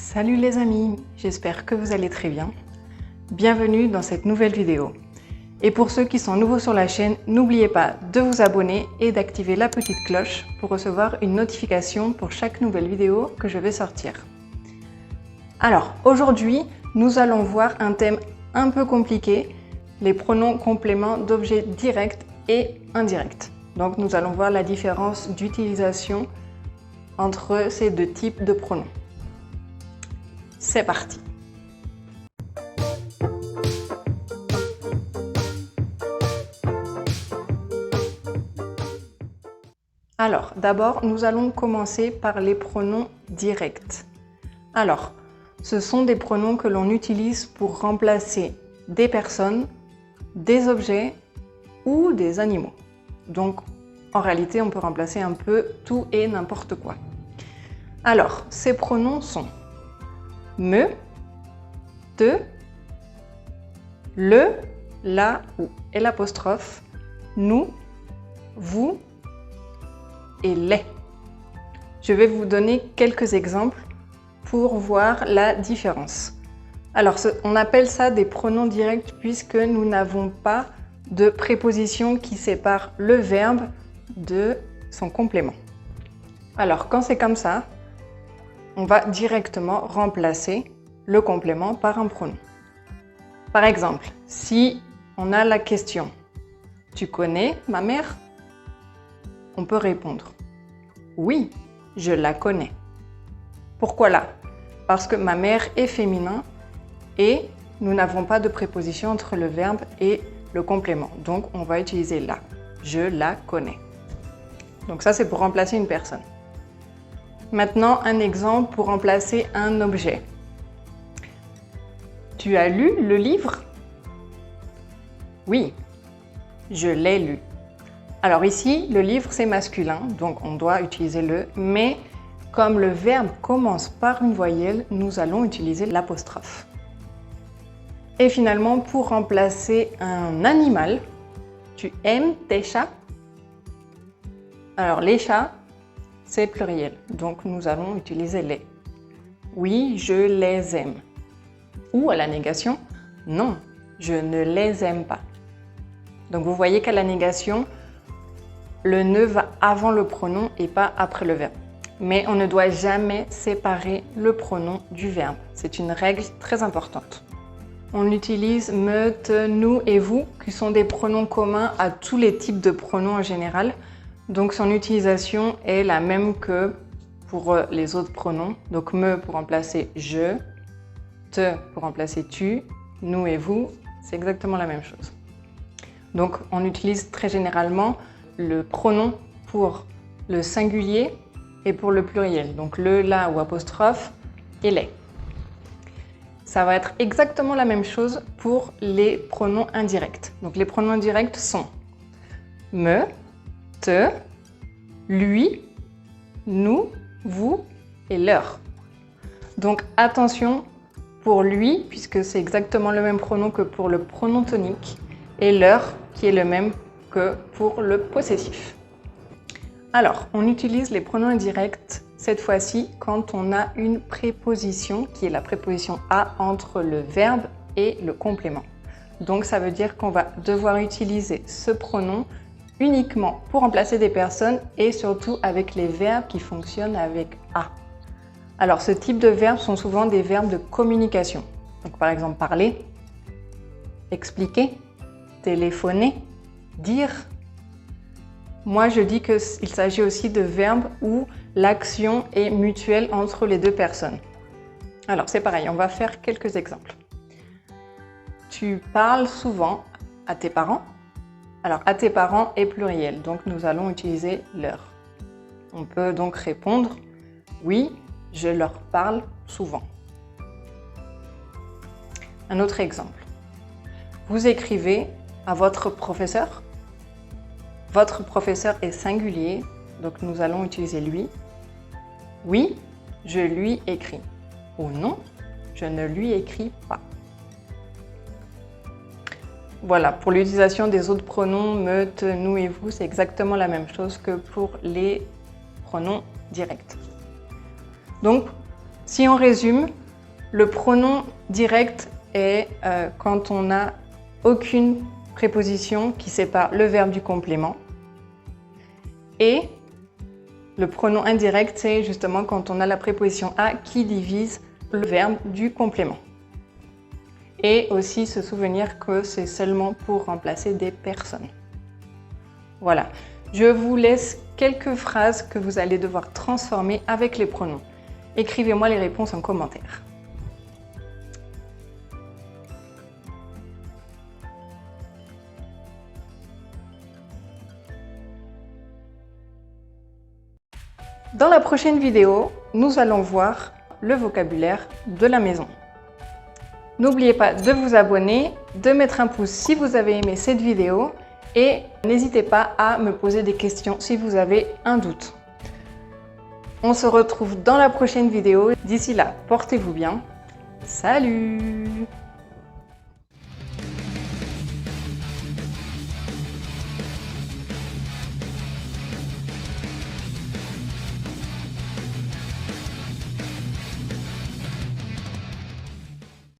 Salut les amis, j'espère que vous allez très bien. Bienvenue dans cette nouvelle vidéo. Et pour ceux qui sont nouveaux sur la chaîne, n'oubliez pas de vous abonner et d'activer la petite cloche pour recevoir une notification pour chaque nouvelle vidéo que je vais sortir. Alors, aujourd'hui, nous allons voir un thème un peu compliqué, les pronoms compléments d'objets directs et indirects. Donc, nous allons voir la différence d'utilisation entre ces deux types de pronoms. C'est parti! Alors, d'abord, nous allons commencer par les pronoms directs. Alors, ce sont des pronoms que l'on utilise pour remplacer des personnes, des objets ou des animaux. Donc, en réalité, on peut remplacer un peu tout et n'importe quoi. Alors, ces pronoms sont me, te, le, la ou et l'apostrophe, nous, vous et les. Je vais vous donner quelques exemples pour voir la différence. Alors, on appelle ça des pronoms directs puisque nous n'avons pas de préposition qui sépare le verbe de son complément. Alors, quand c'est comme ça, on va directement remplacer le complément par un pronom. Par exemple, si on a la question « Tu connais ma mère ?» on peut répondre « Oui, je la connais ». Pourquoi là? Parce que ma mère est féminin et nous n'avons pas de préposition entre le verbe et le complément. Donc, on va utiliser « la ». Je la connais. Donc ça, c'est pour remplacer une personne. Maintenant, un exemple pour remplacer un objet. Tu as lu le livre? Oui, je l'ai lu. Alors ici, le livre, c'est masculin, donc on doit utiliser le, mais comme le verbe commence par une voyelle, nous allons utiliser l'apostrophe. Et finalement, pour remplacer un animal, tu aimes tes chats? Alors les chats, c'est pluriel, donc nous allons utiliser les. Oui, je les aime. Ou à la négation, non, je ne les aime pas. Donc vous voyez qu'à la négation, le ne va avant le pronom et pas après le verbe. Mais on ne doit jamais séparer le pronom du verbe. C'est une règle très importante. On utilise me, te, nous et vous, qui sont des pronoms communs à tous les types de pronoms en général. Donc son utilisation est la même que pour les autres pronoms. Donc me pour remplacer je, te pour remplacer tu, nous et vous, c'est exactement la même chose. Donc on utilise très généralement le pronom pour le singulier et pour le pluriel. Donc le, la ou apostrophe et les. Ça va être exactement la même chose pour les pronoms indirects. Donc les pronoms indirects sont me, te, lui, nous, vous et leur. Donc attention pour lui, puisque c'est exactement le même pronom que pour le pronom tonique, et leur, qui est le même que pour le possessif. Alors, on utilise les pronoms indirects cette fois-ci quand on a une préposition, qui est la préposition à entre le verbe et le complément. Donc ça veut dire qu'on va devoir utiliser ce pronom uniquement pour remplacer des personnes et surtout avec les verbes qui fonctionnent avec à. Alors ce type de verbes sont souvent des verbes de communication. Donc par exemple parler, expliquer, téléphoner, dire. Moi je dis qu'il s'agit aussi de verbes où l'action est mutuelle entre les deux personnes. Alors c'est pareil, on va faire quelques exemples. Tu parles souvent à tes parents? Alors, à tes parents est pluriel, donc nous allons utiliser leur. On peut donc répondre « Oui, je leur parle souvent ». Un autre exemple. Vous écrivez à votre professeur? Votre professeur est singulier, donc nous allons utiliser lui. Oui, je lui écris. Ou non, je ne lui écris pas. Voilà, pour l'utilisation des autres pronoms, me, te, nous et vous, c'est exactement la même chose que pour les pronoms directs. Donc, Si on résume, le pronom direct est quand on n'a aucune préposition qui sépare le verbe du complément. Et le pronom indirect, c'est justement quand on a la préposition à qui divise le verbe du complément. Et aussi se souvenir que c'est seulement pour remplacer des personnes. Voilà, je vous laisse quelques phrases que vous allez devoir transformer avec les pronoms. Écrivez-moi les réponses en commentaire. Dans la prochaine vidéo, nous allons voir le vocabulaire de la maison. N'oubliez pas de vous abonner, de mettre un pouce si vous avez aimé cette vidéo et n'hésitez pas à me poser des questions si vous avez un doute. On se retrouve dans la prochaine vidéo. D'ici là, portez-vous bien. Salut!